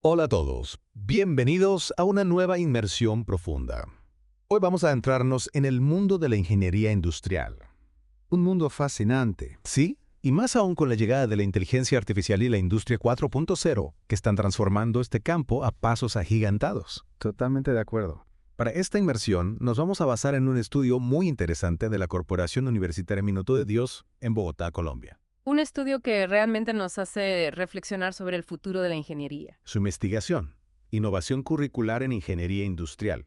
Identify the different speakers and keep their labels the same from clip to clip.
Speaker 1: Hola a todos, bienvenidos a una nueva inmersión profunda. Hoy vamos a adentrarnos en el mundo de la ingeniería industrial.
Speaker 2: Un mundo fascinante.
Speaker 1: ¿Sí? Y más aún con la llegada de la inteligencia artificial y la industria 4.0, que están transformando este campo a pasos agigantados.
Speaker 2: Totalmente de acuerdo.
Speaker 1: Para esta inmersión nos vamos a basar en un estudio muy interesante de la Corporación Universitaria Minuto de Dios en Bogotá, Colombia.
Speaker 3: Un estudio que realmente nos hace reflexionar sobre el futuro de la ingeniería.
Speaker 1: Su investigación, Innovación curricular en ingeniería industrial,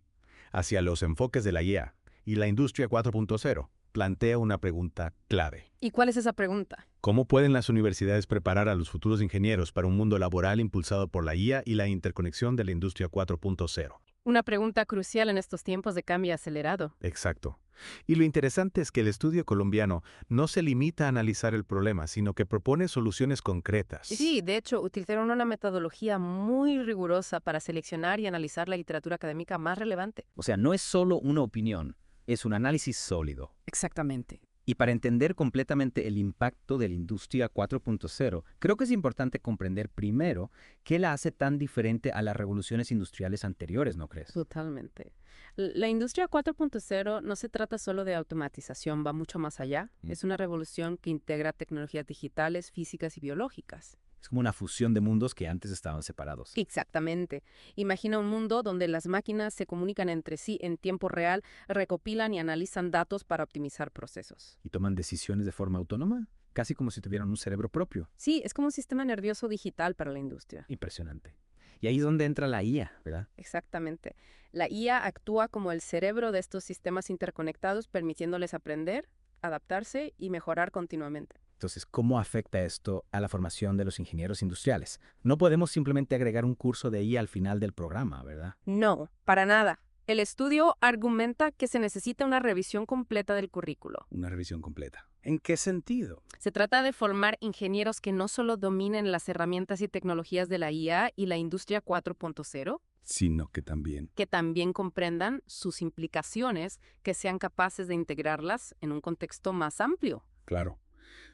Speaker 1: hacia los enfoques de la IA y la industria 4.0, plantea una pregunta clave.
Speaker 3: ¿Y cuál es esa pregunta?
Speaker 1: ¿Cómo pueden las universidades preparar a los futuros ingenieros para un mundo laboral impulsado por la IA y la interconexión de la industria 4.0?
Speaker 3: Una pregunta crucial en estos tiempos de cambio acelerado.
Speaker 1: Exacto. Y lo interesante es que el estudio colombiano no se limita a analizar el problema, sino que propone soluciones concretas.
Speaker 3: Sí, de hecho, utilizaron una metodología muy rigurosa para seleccionar y analizar la literatura académica más relevante.
Speaker 4: O sea, no es solo una opinión, es un análisis sólido.
Speaker 3: Exactamente.
Speaker 4: Y para entender completamente el impacto de la industria 4.0, creo que es importante comprender primero qué la hace tan diferente a las revoluciones industriales anteriores, ¿no crees?
Speaker 3: Totalmente. La industria 4.0 no se trata solo de automatización, va mucho más allá. Es una revolución que integra tecnologías digitales, físicas y biológicas.
Speaker 4: Es como una fusión de mundos que antes estaban separados.
Speaker 3: Exactamente. Imagina un mundo donde las máquinas se comunican entre sí en tiempo real, recopilan y analizan datos para optimizar procesos.
Speaker 4: Y toman decisiones de forma autónoma, casi como si tuvieran un cerebro propio.
Speaker 3: Sí, es como un sistema nervioso digital para la industria.
Speaker 4: Impresionante. Y ahí es donde entra la IA, ¿verdad?
Speaker 3: Exactamente. La IA actúa como el cerebro de estos sistemas interconectados, permitiéndoles aprender, adaptarse y mejorar continuamente.
Speaker 4: Entonces, ¿cómo afecta esto a la formación de los ingenieros industriales? No podemos simplemente agregar un curso de IA al final del programa, ¿verdad?
Speaker 3: No, para nada. El estudio argumenta que se necesita una revisión completa del currículo.
Speaker 4: Una revisión completa.
Speaker 2: ¿En qué sentido?
Speaker 3: Se trata de formar ingenieros que no solo dominen las herramientas y tecnologías de la IA y la industria 4.0,
Speaker 2: Sino que también.
Speaker 3: que también comprendan sus implicaciones, que sean capaces de integrarlas en un contexto más amplio.
Speaker 2: Claro.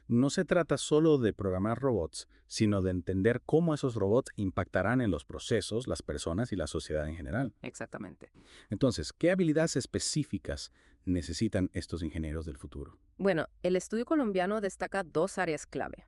Speaker 2: No se trata solo de programar robots, sino de entender cómo esos robots impactarán en los procesos, las personas y la sociedad en general.
Speaker 3: Exactamente.
Speaker 2: Entonces, ¿qué habilidades específicas necesitan estos ingenieros del futuro?
Speaker 3: Bueno, el estudio colombiano destaca dos áreas clave.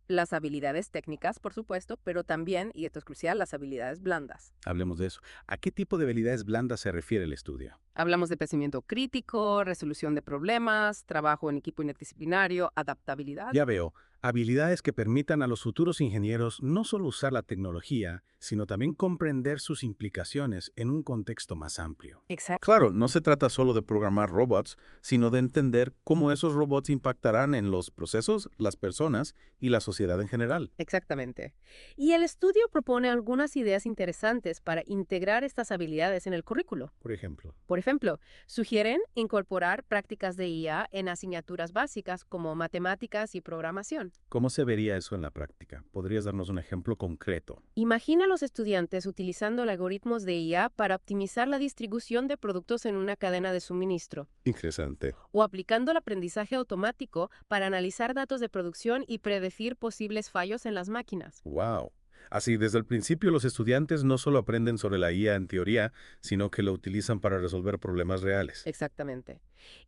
Speaker 3: Las habilidades técnicas, por supuesto, pero también, y esto es crucial, las habilidades blandas.
Speaker 2: Hablemos de eso. ¿A qué tipo de habilidades blandas se refiere el estudio?
Speaker 3: Hablamos de pensamiento crítico, resolución de problemas, trabajo en equipo interdisciplinario, adaptabilidad.
Speaker 2: Ya veo, habilidades que permitan a los futuros ingenieros no solo usar la tecnología, sino también comprender sus implicaciones en un contexto más amplio.
Speaker 3: Exacto.
Speaker 2: Claro, no se trata solo de programar robots, sino de entender cómo esos robots impactarán en los procesos, las personas y la sociedad en general.
Speaker 3: Exactamente. Y el estudio propone algunas ideas interesantes para integrar estas habilidades en el currículo.
Speaker 2: Por ejemplo,
Speaker 3: Por ejemplo, sugieren incorporar prácticas de IA en asignaturas básicas como matemáticas y programación.
Speaker 2: ¿cómo se vería eso en la práctica? ¿Podrías darnos un ejemplo concreto?
Speaker 3: Imagina a los estudiantes utilizando algoritmos de IA para optimizar la distribución de productos en una cadena de suministro,
Speaker 2: Interesante.
Speaker 3: o aplicando el aprendizaje automático para analizar datos de producción y predecir posibles fallos en las máquinas.
Speaker 2: ¡Wow! Así, desde el principio los estudiantes no solo aprenden sobre la IA en teoría, sino que lo utilizan para resolver problemas reales.
Speaker 3: Exactamente.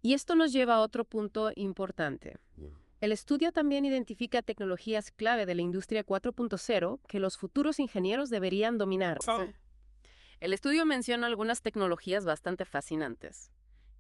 Speaker 3: Y esto nos lleva a otro punto importante. El estudio también identifica tecnologías clave de la industria 4.0 que los futuros ingenieros deberían dominar. El estudio menciona algunas tecnologías bastante fascinantes.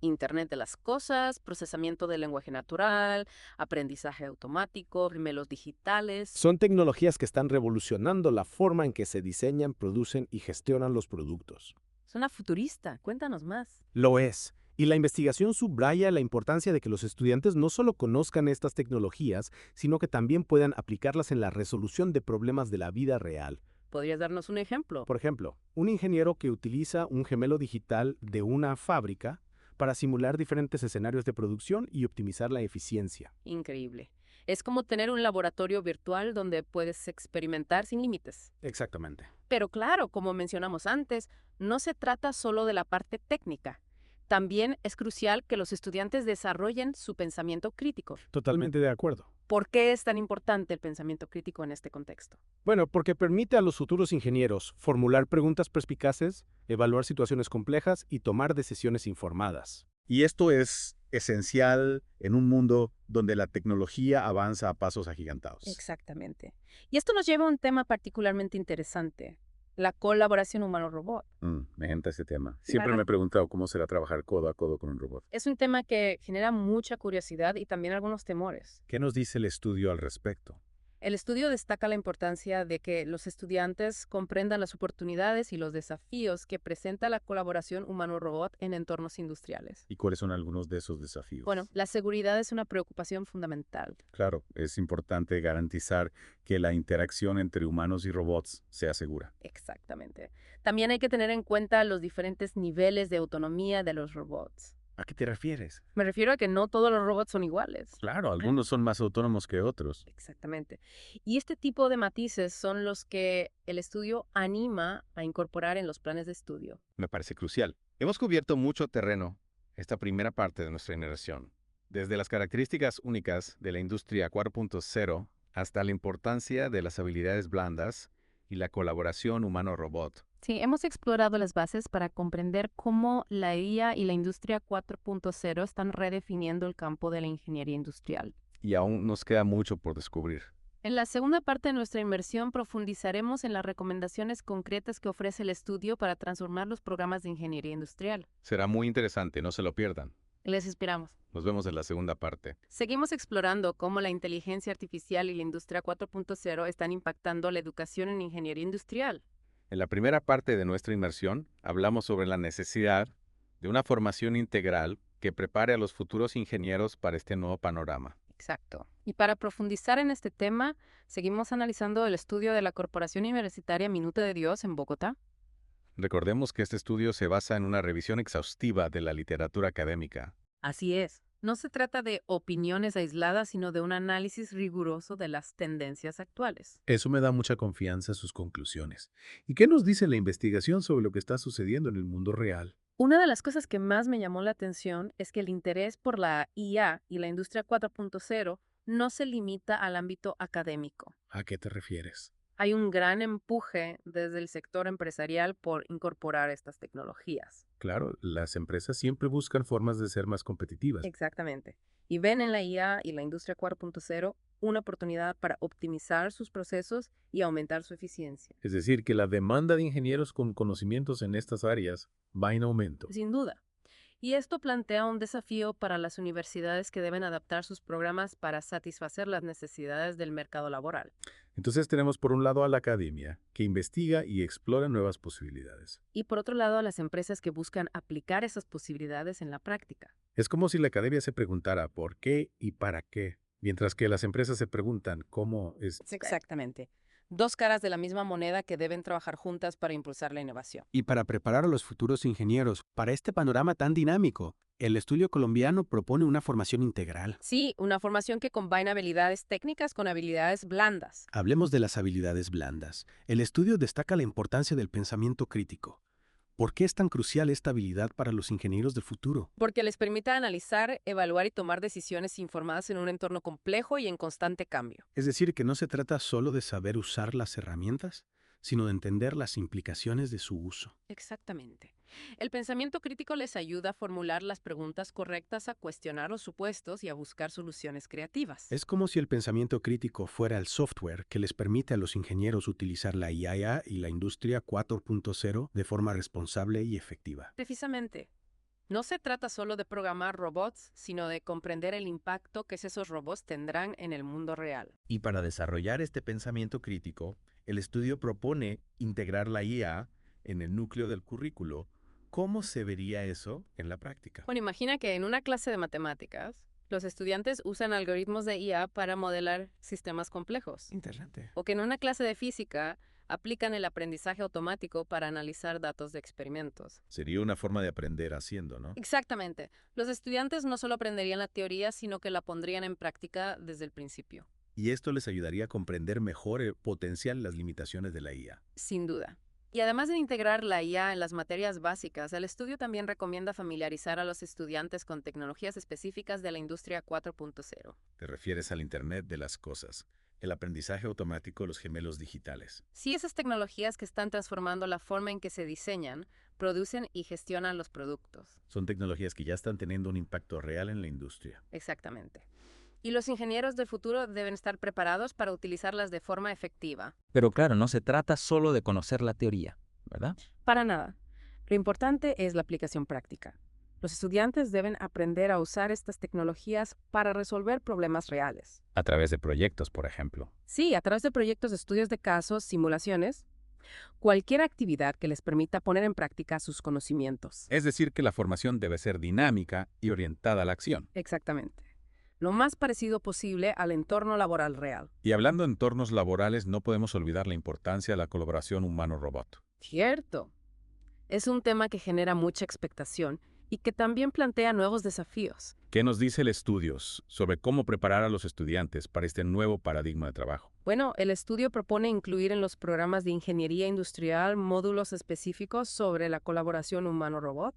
Speaker 3: Internet de las cosas, procesamiento del lenguaje natural, aprendizaje automático, gemelos digitales.
Speaker 5: Son tecnologías que están revolucionando la forma en que se diseñan, producen y gestionan los productos.
Speaker 3: Suena futurista, cuéntanos más.
Speaker 5: Lo es. Y la investigación subraya la importancia de que los estudiantes no solo conozcan estas tecnologías, sino que también puedan aplicarlas en la resolución de problemas de la vida real.
Speaker 3: ¿Podrías darnos un ejemplo?
Speaker 5: Por ejemplo, un ingeniero que utiliza un gemelo digital de una fábrica para simular diferentes escenarios de producción y optimizar la eficiencia.
Speaker 3: Increíble. Es como tener un laboratorio virtual donde puedes experimentar sin límites.
Speaker 5: Exactamente.
Speaker 3: Pero claro, como mencionamos antes, no se trata solo de la parte técnica. También es crucial que los estudiantes desarrollen su pensamiento crítico.
Speaker 5: Totalmente de acuerdo.
Speaker 3: ¿Por qué es tan importante el pensamiento crítico en este contexto?
Speaker 5: Bueno, porque permite a los futuros ingenieros formular preguntas perspicaces, evaluar situaciones complejas y tomar decisiones informadas.
Speaker 1: Y esto es esencial en un mundo donde la tecnología avanza a pasos agigantados.
Speaker 3: Exactamente. Y esto nos lleva a un tema particularmente interesante, la colaboración humano-robot.
Speaker 1: Me encanta ese tema. Siempre
Speaker 3: Claro.
Speaker 1: me he preguntado cómo será trabajar codo a codo con un robot.
Speaker 3: Es un tema que genera mucha curiosidad y también algunos temores.
Speaker 1: ¿Qué nos dice el estudio al respecto?
Speaker 3: El estudio destaca la importancia de que los estudiantes comprendan las oportunidades y los desafíos que presenta la colaboración humano-robot en entornos industriales.
Speaker 1: ¿Y cuáles son algunos de esos desafíos?
Speaker 3: Bueno, la seguridad es una preocupación fundamental.
Speaker 1: Claro, es importante garantizar que la interacción entre humanos y robots sea segura.
Speaker 3: Exactamente. También hay que tener en cuenta los diferentes niveles de autonomía de los robots.
Speaker 1: ¿A qué te refieres?
Speaker 3: Me refiero a que no todos los robots son iguales.
Speaker 1: Claro, algunos son más autónomos que otros.
Speaker 3: Exactamente. Y este tipo de matices son los que el estudio anima a incorporar en los planes de estudio.
Speaker 1: Me parece crucial. Hemos cubierto mucho terreno esta primera parte de nuestra inmersión, desde las características únicas de la industria 4.0 hasta la importancia de las habilidades blandas y la colaboración humano-robot.
Speaker 3: Sí, hemos explorado las bases para comprender cómo la IA y la industria 4.0 están redefiniendo el campo de la ingeniería industrial.
Speaker 1: Y aún nos queda mucho por descubrir.
Speaker 3: En la segunda parte de nuestra inmersión profundizaremos en las recomendaciones concretas que ofrece el estudio para transformar los programas de ingeniería industrial.
Speaker 1: Será muy interesante, no se lo pierdan.
Speaker 3: Les esperamos.
Speaker 1: Nos vemos en la segunda parte.
Speaker 3: Seguimos explorando cómo la inteligencia artificial y la industria 4.0 están impactando la educación en ingeniería industrial.
Speaker 1: En la primera parte de nuestra inmersión hablamos sobre la necesidad de una formación integral que prepare a los futuros ingenieros para este nuevo panorama.
Speaker 3: Exacto. Y para profundizar en este tema, seguimos analizando el estudio de la Corporación Universitaria Minuto de Dios en Bogotá.
Speaker 1: Recordemos que este estudio se basa en una revisión exhaustiva de la literatura académica.
Speaker 3: Así es. No se trata de opiniones aisladas, sino de un análisis riguroso de las tendencias actuales.
Speaker 2: Eso me da mucha confianza en sus conclusiones. ¿Y qué nos dice la investigación sobre lo que está sucediendo en el mundo real?
Speaker 3: Una de las cosas que más me llamó la atención es que el interés por la IA y la industria 4.0 no se limita al ámbito académico.
Speaker 2: ¿A qué te refieres?
Speaker 3: Hay un gran empuje desde el sector empresarial por incorporar estas tecnologías.
Speaker 2: Claro, las empresas siempre buscan formas de ser más competitivas.
Speaker 3: Exactamente. Y ven en la IA y la industria 4.0 una oportunidad para optimizar sus procesos y aumentar su eficiencia.
Speaker 2: Es decir, que la demanda de ingenieros con conocimientos en estas áreas va en aumento.
Speaker 3: Sin duda. Y esto plantea un desafío para las universidades que deben adaptar sus programas para satisfacer las necesidades del mercado laboral.
Speaker 2: Entonces tenemos por un lado a la academia, que investiga y explora nuevas posibilidades.
Speaker 3: Y por otro lado, a las empresas que buscan aplicar esas posibilidades en la práctica.
Speaker 2: Es como si la academia se preguntara por qué y para qué, mientras que las empresas se preguntan cómo es.
Speaker 3: Exactamente. Dos caras de la misma moneda que deben trabajar juntas para impulsar la innovación.
Speaker 5: Y para preparar a los futuros ingenieros para este panorama tan dinámico, el estudio colombiano propone una formación integral.
Speaker 3: Sí, una formación que combina habilidades técnicas con habilidades blandas.
Speaker 5: Hablemos de las habilidades blandas. El estudio destaca la importancia del pensamiento crítico. ¿Por qué es tan crucial esta habilidad para los ingenieros del futuro?
Speaker 3: Porque les permite analizar, evaluar y tomar decisiones informadas en un entorno complejo y en constante cambio.
Speaker 5: Es decir, que no se trata solo de saber usar las herramientas, sino de entender las implicaciones de su uso.
Speaker 3: Exactamente. El pensamiento crítico les ayuda a formular las preguntas correctas, a cuestionar los supuestos y a buscar soluciones creativas.
Speaker 5: Es como si el pensamiento crítico fuera el software que les permite a los ingenieros utilizar la IA y la industria 4.0 de forma responsable y efectiva.
Speaker 3: Precisamente. No se trata solo de programar robots, sino de comprender el impacto que esos robots tendrán en el mundo real.
Speaker 1: Y para desarrollar este pensamiento crítico, el estudio propone integrar la IA en el núcleo del currículo. ¿Cómo se vería eso en la práctica?
Speaker 3: Bueno, imagina que en una clase de matemáticas, los estudiantes usan algoritmos de IA para modelar sistemas complejos.
Speaker 1: Interesante.
Speaker 3: O que en una clase de física aplican el aprendizaje automático para analizar datos de experimentos.
Speaker 1: Sería una forma de aprender haciendo, ¿no?
Speaker 3: Exactamente. Los estudiantes no solo aprenderían la teoría, sino que la pondrían en práctica desde el principio.
Speaker 1: Y esto les ayudaría a comprender mejor el potencial y las limitaciones de la IA.
Speaker 3: Sin duda. Y además de integrar la IA en las materias básicas, el estudio también recomienda familiarizar a los estudiantes con tecnologías específicas de la industria 4.0.
Speaker 1: Te refieres al Internet de las cosas, el aprendizaje automático, los gemelos digitales.
Speaker 3: Sí, esas tecnologías que están transformando la forma en que se diseñan, producen y gestionan los productos.
Speaker 1: Son tecnologías que ya están teniendo un impacto real en la industria.
Speaker 3: Exactamente. Y los ingenieros del futuro deben estar preparados para utilizarlas de forma efectiva.
Speaker 6: Pero claro, no se trata solo de conocer la teoría, ¿verdad?
Speaker 3: Para nada. Lo importante es la aplicación práctica. Los estudiantes deben aprender a usar estas tecnologías para resolver problemas reales.
Speaker 1: A través de proyectos, por ejemplo.
Speaker 3: Sí, a través de proyectos de estudios de casos, simulaciones, cualquier actividad que les permita poner en práctica sus conocimientos.
Speaker 1: Es decir, que la formación debe ser dinámica y orientada a la acción.
Speaker 3: Exactamente. Lo más parecido posible al entorno laboral real.
Speaker 1: Y hablando de entornos laborales, no podemos olvidar la importancia de la colaboración humano-robot.
Speaker 3: Cierto. Es un tema que genera mucha expectación y que también plantea nuevos desafíos.
Speaker 1: ¿Qué nos dice el estudio sobre cómo preparar a los estudiantes para este nuevo paradigma de trabajo?
Speaker 3: Bueno, el estudio propone incluir en los programas de ingeniería industrial módulos específicos sobre la colaboración humano-robot.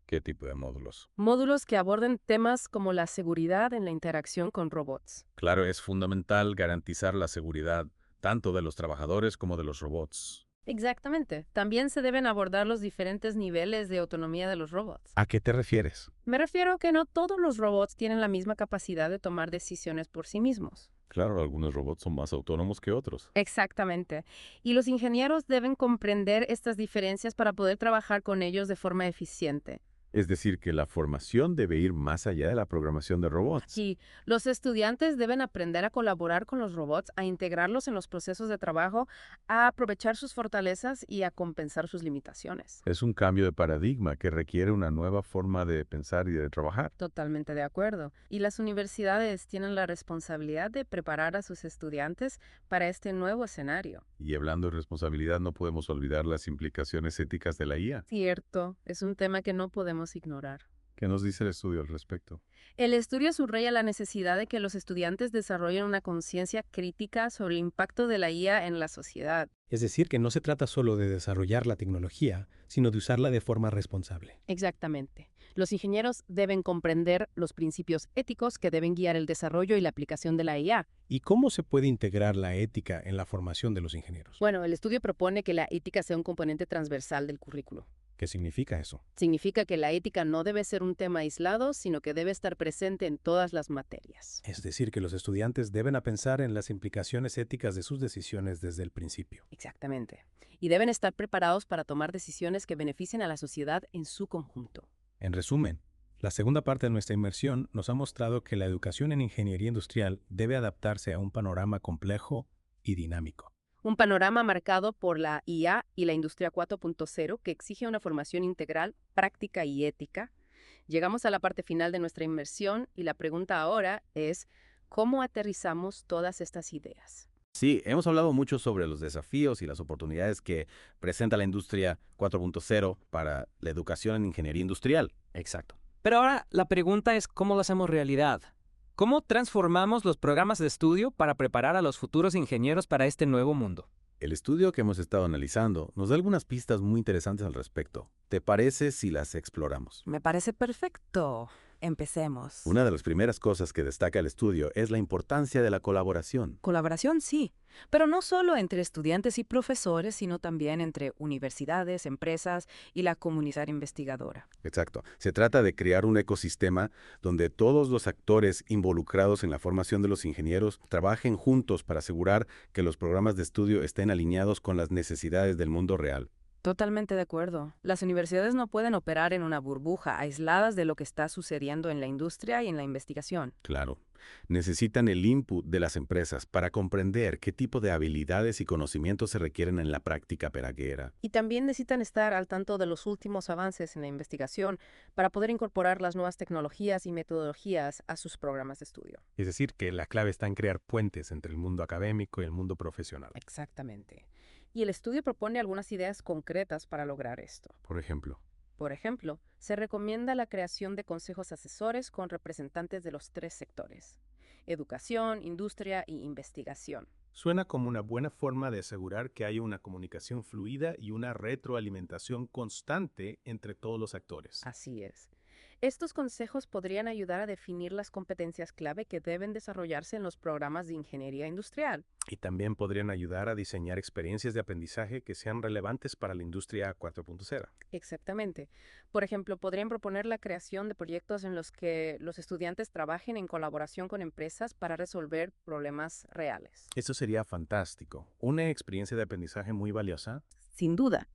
Speaker 1: ¿Qué tipo de módulos?
Speaker 3: Módulos que aborden temas como la seguridad en la interacción con robots.
Speaker 1: Claro, es fundamental garantizar la seguridad tanto de los trabajadores como de los robots.
Speaker 3: Exactamente. También se deben abordar los diferentes niveles de autonomía de los robots.
Speaker 1: ¿A qué te refieres?
Speaker 3: Me refiero a que no todos los robots tienen la misma capacidad de tomar decisiones por sí mismos.
Speaker 1: Claro, algunos robots son más autónomos que otros.
Speaker 3: Exactamente. Y los ingenieros deben comprender estas diferencias para poder trabajar con ellos de forma eficiente.
Speaker 1: Es decir, que la formación debe ir más allá de la programación de robots.
Speaker 3: Y los estudiantes deben aprender a colaborar con los robots, a integrarlos en los procesos de trabajo, a aprovechar sus fortalezas y a compensar sus limitaciones.
Speaker 1: Es un cambio de paradigma que requiere una nueva forma de pensar y de trabajar.
Speaker 3: Totalmente de acuerdo. Y las universidades tienen la responsabilidad de preparar a sus estudiantes para este nuevo escenario.
Speaker 1: Y hablando de responsabilidad, no podemos olvidar las implicaciones éticas de la IA.
Speaker 3: Cierto, es un tema que no podemos ignorar.
Speaker 1: ¿Qué nos dice el estudio al respecto?
Speaker 3: El estudio subraya la necesidad de que los estudiantes desarrollen una conciencia crítica sobre el impacto de la IA en la sociedad.
Speaker 2: Es decir, que no se trata solo de desarrollar la tecnología, sino de usarla de forma responsable.
Speaker 3: Exactamente. Los ingenieros deben comprender los principios éticos que deben guiar el desarrollo y la aplicación de la IA.
Speaker 2: ¿Y cómo se puede integrar la ética en la formación de los ingenieros?
Speaker 3: Bueno, el estudio propone que la ética sea un componente transversal del currículo.
Speaker 2: ¿Qué significa eso?
Speaker 3: Significa que la ética no debe ser un tema aislado, sino que debe estar presente en todas las materias.
Speaker 2: Es decir, que los estudiantes deben pensar en las implicaciones éticas de sus decisiones desde el principio.
Speaker 3: Exactamente. Y deben estar preparados para tomar decisiones que beneficien a la sociedad en su conjunto.
Speaker 2: En resumen, la segunda parte de nuestra inmersión nos ha mostrado que la educación en ingeniería industrial debe adaptarse a un panorama complejo y dinámico.
Speaker 3: Un panorama marcado por la IA y la industria 4.0 que exige una formación integral, práctica y ética. Llegamos a la parte final de nuestra inmersión y la pregunta ahora es, ¿cómo aterrizamos todas estas ideas?
Speaker 1: Sí, hemos hablado mucho sobre los desafíos y las oportunidades que presenta la industria 4.0 para la educación en ingeniería industrial.
Speaker 6: Exacto. Pero ahora la pregunta es cómo lo hacemos realidad. ¿Cómo transformamos los programas de estudio para preparar a los futuros ingenieros para este nuevo mundo?
Speaker 1: El estudio que hemos estado analizando nos da algunas pistas muy interesantes al respecto. ¿Te parece si las exploramos?
Speaker 7: Me parece perfecto. Empecemos.
Speaker 1: Una de las primeras cosas que destaca el estudio es la importancia de la colaboración.
Speaker 7: Colaboración, sí, pero no solo entre estudiantes y profesores, sino también entre universidades, empresas y la comunidad investigadora.
Speaker 1: Exacto. Se trata de crear un ecosistema donde todos los actores involucrados en la formación de los ingenieros trabajen juntos para asegurar que los programas de estudio estén alineados con las necesidades del mundo real.
Speaker 7: Totalmente de acuerdo. Las universidades no pueden operar en una burbuja, aisladas de lo que está sucediendo en la industria y en la investigación.
Speaker 1: Claro. Necesitan el input de las empresas para comprender qué tipo de habilidades y conocimientos se requieren en la práctica peraguera.
Speaker 3: Y también necesitan estar al tanto de los últimos avances en la investigación para poder incorporar las nuevas tecnologías y metodologías a sus programas de estudio.
Speaker 2: Es decir, que la clave está en crear puentes entre el mundo académico y el mundo profesional.
Speaker 3: Exactamente. Y el estudio propone algunas ideas concretas para lograr esto.
Speaker 1: Por ejemplo,
Speaker 3: Por ejemplo, se recomienda la creación de consejos asesores con representantes de los 3 sectores: educación, industria y investigación.
Speaker 2: Suena como una buena forma de asegurar que haya una comunicación fluida y una retroalimentación constante entre todos los actores.
Speaker 3: Así es. Estos consejos podrían ayudar a definir las competencias clave que deben desarrollarse en los programas de ingeniería industrial.
Speaker 2: Y también podrían ayudar a diseñar experiencias de aprendizaje que sean relevantes para la industria 4.0.
Speaker 3: Exactamente. Por ejemplo, podrían proponer la creación de proyectos en los que los estudiantes trabajen en colaboración con empresas para resolver problemas reales.
Speaker 2: Eso sería fantástico. Una experiencia de aprendizaje muy valiosa.
Speaker 3: Sin duda.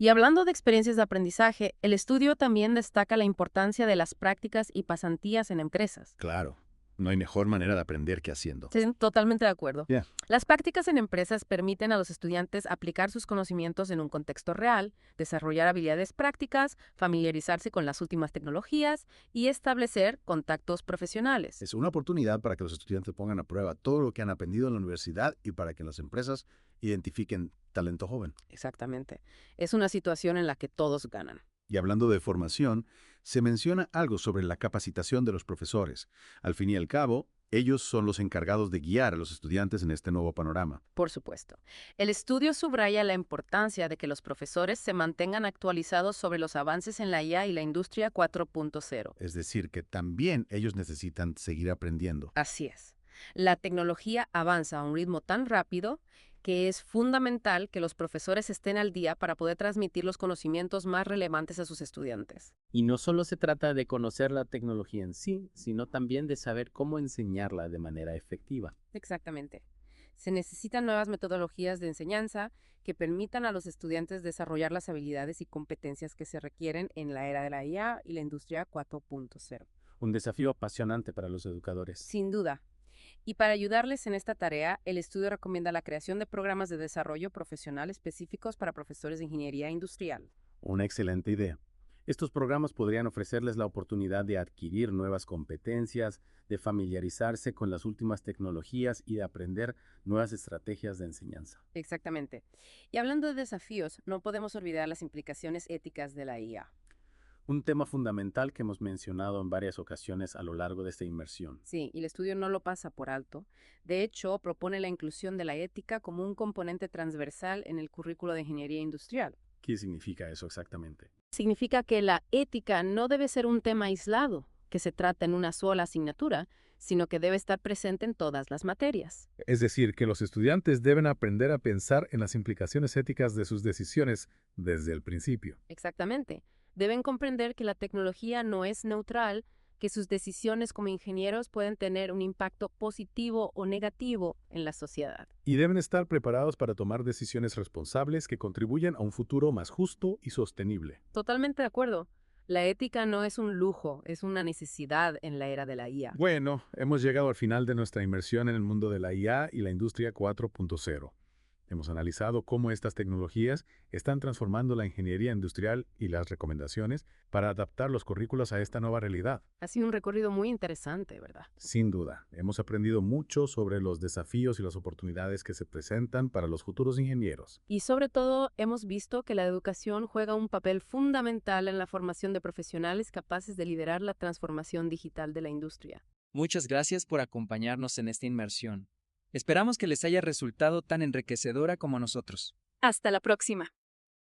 Speaker 3: Y hablando de experiencias de aprendizaje, el estudio también destaca la importancia de las prácticas y pasantías en empresas.
Speaker 1: Claro, no hay mejor manera de aprender que haciendo.
Speaker 3: Sí, totalmente de acuerdo.
Speaker 1: Ya.
Speaker 3: Las prácticas en empresas permiten a los estudiantes aplicar sus conocimientos en un contexto real, desarrollar habilidades prácticas, familiarizarse con las últimas tecnologías y establecer contactos profesionales.
Speaker 1: Es una oportunidad para que los estudiantes pongan a prueba todo lo que han aprendido en la universidad y para que las empresas identifiquen talento joven.
Speaker 3: Exactamente. Es una situación en la que todos ganan.
Speaker 1: Y hablando de formación, se menciona algo sobre la capacitación de los profesores. Al fin y al cabo, ellos son los encargados de guiar a los estudiantes en este nuevo panorama.
Speaker 3: Por supuesto. El estudio subraya la importancia de que los profesores se mantengan actualizados sobre los avances en la IA y la industria 4.0.
Speaker 1: Es decir, que también ellos necesitan seguir aprendiendo.
Speaker 3: Así es. La tecnología avanza a un ritmo tan rápido que es fundamental que los profesores estén al día para poder transmitir los conocimientos más relevantes a sus estudiantes.
Speaker 8: Y no solo se trata de conocer la tecnología en sí, sino también de saber cómo enseñarla de manera efectiva.
Speaker 3: Exactamente. Se necesitan nuevas metodologías de enseñanza que permitan a los estudiantes desarrollar las habilidades y competencias que se requieren en la era de la IA y la industria 4.0.
Speaker 2: Un desafío apasionante para los educadores.
Speaker 3: Sin duda. Y para ayudarles en esta tarea, el estudio recomienda la creación de programas de desarrollo profesional específicos para profesores de ingeniería industrial.
Speaker 2: Una excelente idea. Estos programas podrían ofrecerles la oportunidad de adquirir nuevas competencias, de familiarizarse con las últimas tecnologías y de aprender nuevas estrategias de enseñanza.
Speaker 3: Exactamente. Y hablando de desafíos, no podemos olvidar las implicaciones éticas de la IA.
Speaker 2: Un tema fundamental que hemos mencionado en varias ocasiones a lo largo de esta inmersión.
Speaker 3: Sí, y el estudio no lo pasa por alto. De hecho, propone la inclusión de la ética como un componente transversal en el currículo de ingeniería industrial.
Speaker 2: ¿Qué significa eso exactamente?
Speaker 3: Significa que la ética no debe ser un tema aislado, que se trata en una sola asignatura, sino que debe estar presente en todas las materias.
Speaker 9: Es decir, que los estudiantes deben aprender a pensar en las implicaciones éticas de sus decisiones desde el principio.
Speaker 3: Exactamente. Deben comprender que la tecnología no es neutral, que sus decisiones como ingenieros pueden tener un impacto positivo o negativo en la sociedad.
Speaker 9: Y deben estar preparados para tomar decisiones responsables que contribuyan a un futuro más justo y sostenible.
Speaker 3: Totalmente de acuerdo. La ética no es un lujo, es una necesidad en la era de la IA.
Speaker 9: Bueno, hemos llegado al final de nuestra inmersión en el mundo de la IA y la industria 4.0. Hemos analizado cómo estas tecnologías están transformando la ingeniería industrial y las recomendaciones para adaptar los currículos a esta nueva realidad.
Speaker 3: Ha sido un recorrido muy interesante, ¿verdad?
Speaker 9: Sin duda, hemos aprendido mucho sobre los desafíos y las oportunidades que se presentan para los futuros ingenieros.
Speaker 3: Y sobre todo, hemos visto que la educación juega un papel fundamental en la formación de profesionales capaces de liderar la transformación digital de la industria.
Speaker 6: Muchas gracias por acompañarnos en esta inmersión. Esperamos que les haya resultado tan enriquecedora como a nosotros.
Speaker 10: Hasta la próxima.